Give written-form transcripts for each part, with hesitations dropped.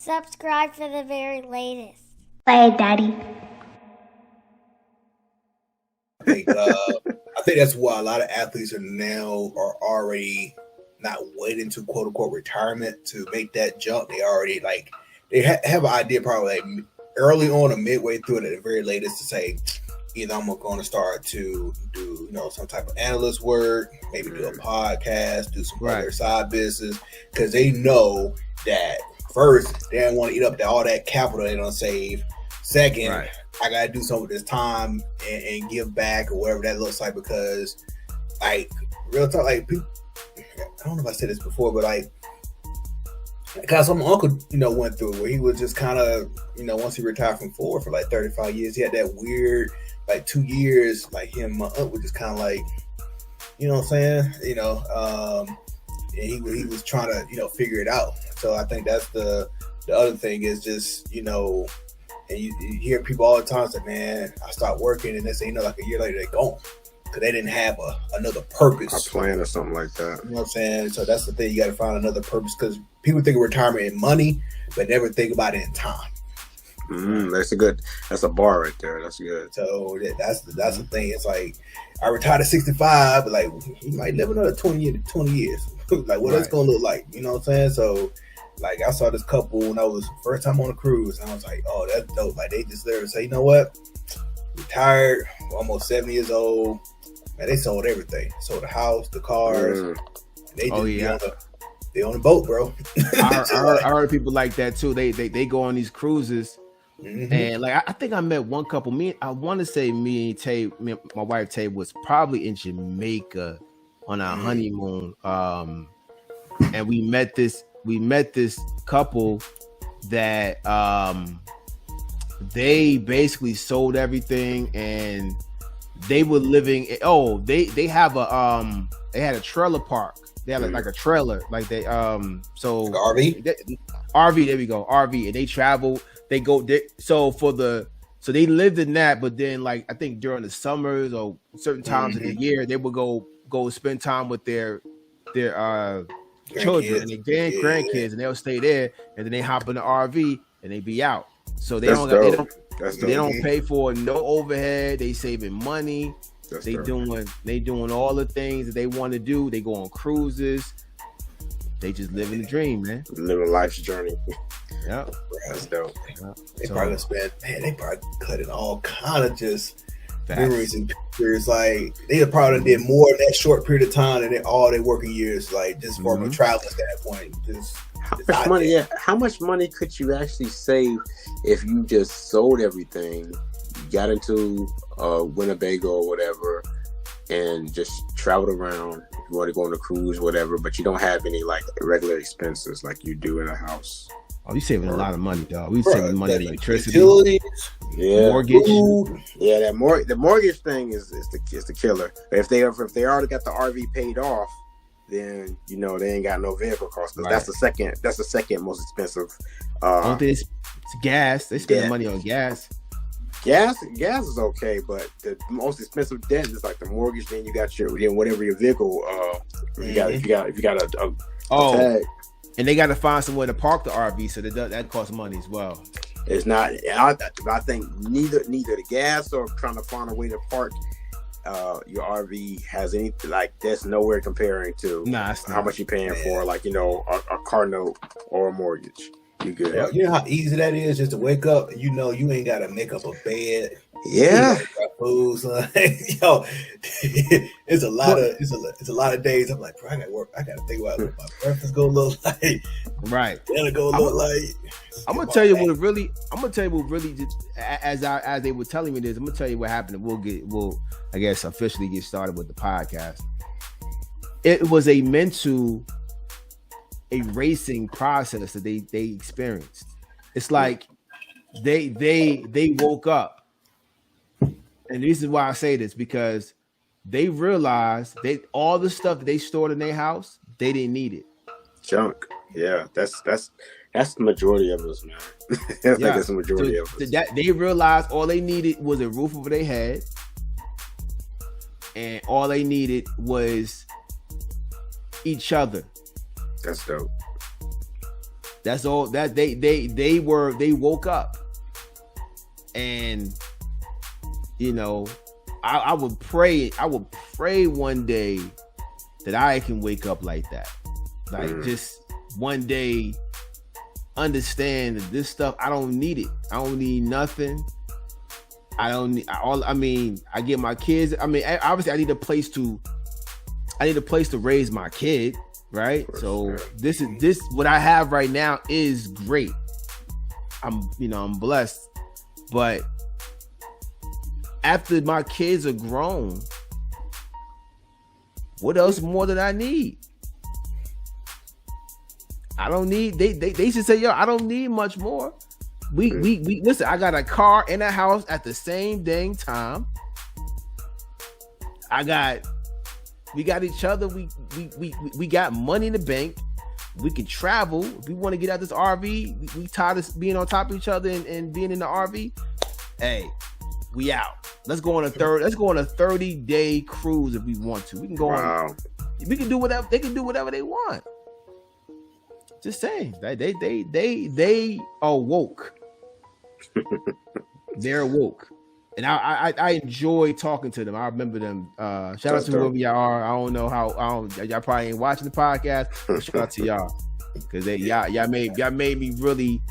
Subscribe for the very latest. Bye, Daddy. I think that's why a lot of athletes are already not waiting to quote unquote retirement to make that jump. They already they have an idea probably like early on or midway through it at the very latest to say either I'm going to start to do some type of analyst work, maybe do a podcast, do some other side business, because they know that first they don't want to eat up all that capital they don't save. Second, I gotta do something with this time and give back or whatever that looks like, because like real talk, like people, I don't know if I said this before, but like because my uncle went through it where he was just kind of once he retired from Ford for like 35 years, he had that weird like 2 years, like him and my aunt were just kind of like, you know what I'm saying, and he was trying to figure it out. So I think that's the other thing is just and you hear people all the time say, man, I start working, and they say, like a year later they're gone because they didn't have another purpose, a plan or something like that. You know what I'm saying? So that's the thing, you got to find another purpose, because people think of retirement in money, but never think about it in time. That's a bar right there. That's good. So that's the thing. It's like I retired at 65, but like he might live another 20 years. Like what that's gonna look like, you know what I'm saying? So like I saw this couple when I was first time on a cruise, and I was like, oh, that's dope. Like they just there and say, you know what? Retired, almost 70 years old. Man, they sold everything. Sold the house, the cars. They just they on the boat, bro. I heard people like that too. They go on these cruises. And like I think I met one couple. I want to say me and Tay, my wife Tay, was probably in Jamaica on our honeymoon. And we met this couple that they basically sold everything, and they were living. They have they had a trailer park. They had like a trailer, like they so RV. RV, there we go, RV, and they travel. They go so they lived in that, but then like I think during the summers or certain times of the year, they would go spend time with their children and their grandkids, and they'll stay there, and then they hop in the RV and they be out. So they don't pay for no overhead. They saving money. They doing all the things that they want to do. They go on cruises. They just living the dream, man. Living life's journey. Yeah, that's dope. They probably they probably cutting all kind of just memories and pictures. Like they probably did more in that short period of time than all their working years. Like just from a travel standpoint, how much money could you actually save if you just sold everything, got into Winnebago or whatever, and just traveled around? If you want to go on a cruise, whatever, but you don't have any like regular expenses like you do in a house. Oh, you saving a lot of money, dog. We saving money on electricity, utilities, mortgage. Food. Yeah, the mortgage thing is the killer. If they already got the RV paid off, then they ain't got no vehicle costs. That's the second most expensive. It's gas. They spend money on gas. Gas is okay, but the most expensive debt is like the mortgage. Then you got whatever your vehicle. If you got a tag. And they got to find somewhere to park the RV, so that costs money as well. It's not. I think neither the gas or trying to find a way to park your RV has anything like that's nowhere comparing to how much you're paying for like a car note or a mortgage. You good? Yeah, you know how easy that is just to wake up and you ain't got to make up a bed. Yeah. Food, son. Yo, it's a lot of days. I'm like, bro, I got to work. I got to think about what my breakfast gonna look like. Right. Dinner gonna look like. I'm gonna tell you what really just, as they were telling me this. I'm gonna tell you what happened. We'll I guess officially get started with the podcast. It was a mental erasing process that they experienced. It's like they woke up. And this is why I say this, because they realized all the stuff that they stored in their house, they didn't need it. Junk. Yeah, that's the majority of us, man. I think that's the majority of us. They realized all they needed was a roof over their head, and all they needed was each other. That's dope. That's all that they woke up. And you know, I would pray one day that I can wake up like that. Like just one day understand that this stuff, I don't need it. I don't need nothing. I get my kids. I mean, obviously I need a place to raise my kid, right? So this what I have right now is great. I'm blessed. But after my kids are grown, what else more than I need? I don't need. They should say, yo, I don't need much more. We listen. I got a car and a house at the same dang time. We got each other. We got money in the bank. We can travel. If we want to get out this RV, we tired of being on top of each other and being in the RV. Hey, we out. Let's go on a 30-day cruise if we want to. We can go on. We can do whatever. They can do whatever they want. Just saying, they are woke. They're woke, and I enjoy talking to them. I remember them. Shout out to whoever y'all are. I don't know how. Y'all probably ain't watching the podcast. But shout out to y'all because y'all made me really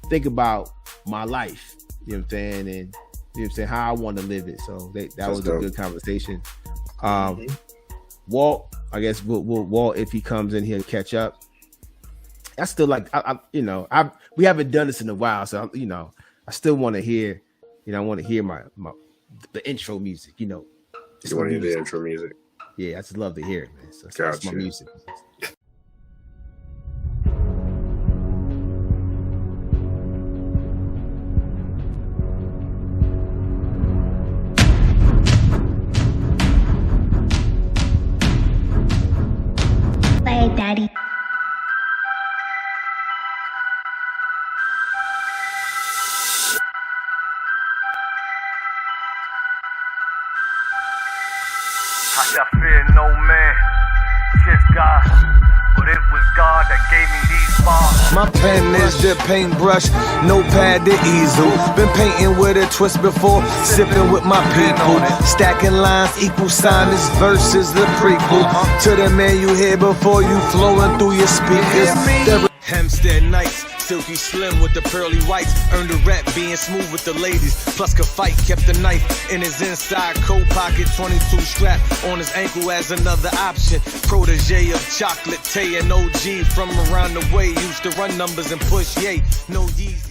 think about my life. You know what I'm saying, and you know what I'm saying, how I want to live it. So that was a good conversation. Walt, I guess Walt, if he comes in here to catch up. I still like, we haven't done this in a while, so I still want to hear, I want to hear the intro music. You want to hear the intro music? Yeah, I just love to hear it, man. So that's my music. Play, Daddy. I fear no man, just God, but it was God that gave me these bars. My pen is the paintbrush, notepad the easel. Been painting with a twist before, sipping with my people. Stacking lines, equal sign, this verse is the prequel to the man you hear before you flowing through your speakers. Hempstead Nights, silky slim with the pearly whites. Earned a rep being smooth with the ladies. Plus could fight, kept the knife in his inside coat pocket. 22 strap on his ankle as another option. Protege of Chocolate Tay and OG from around the way. Used to run numbers and push yay. No Yeezy.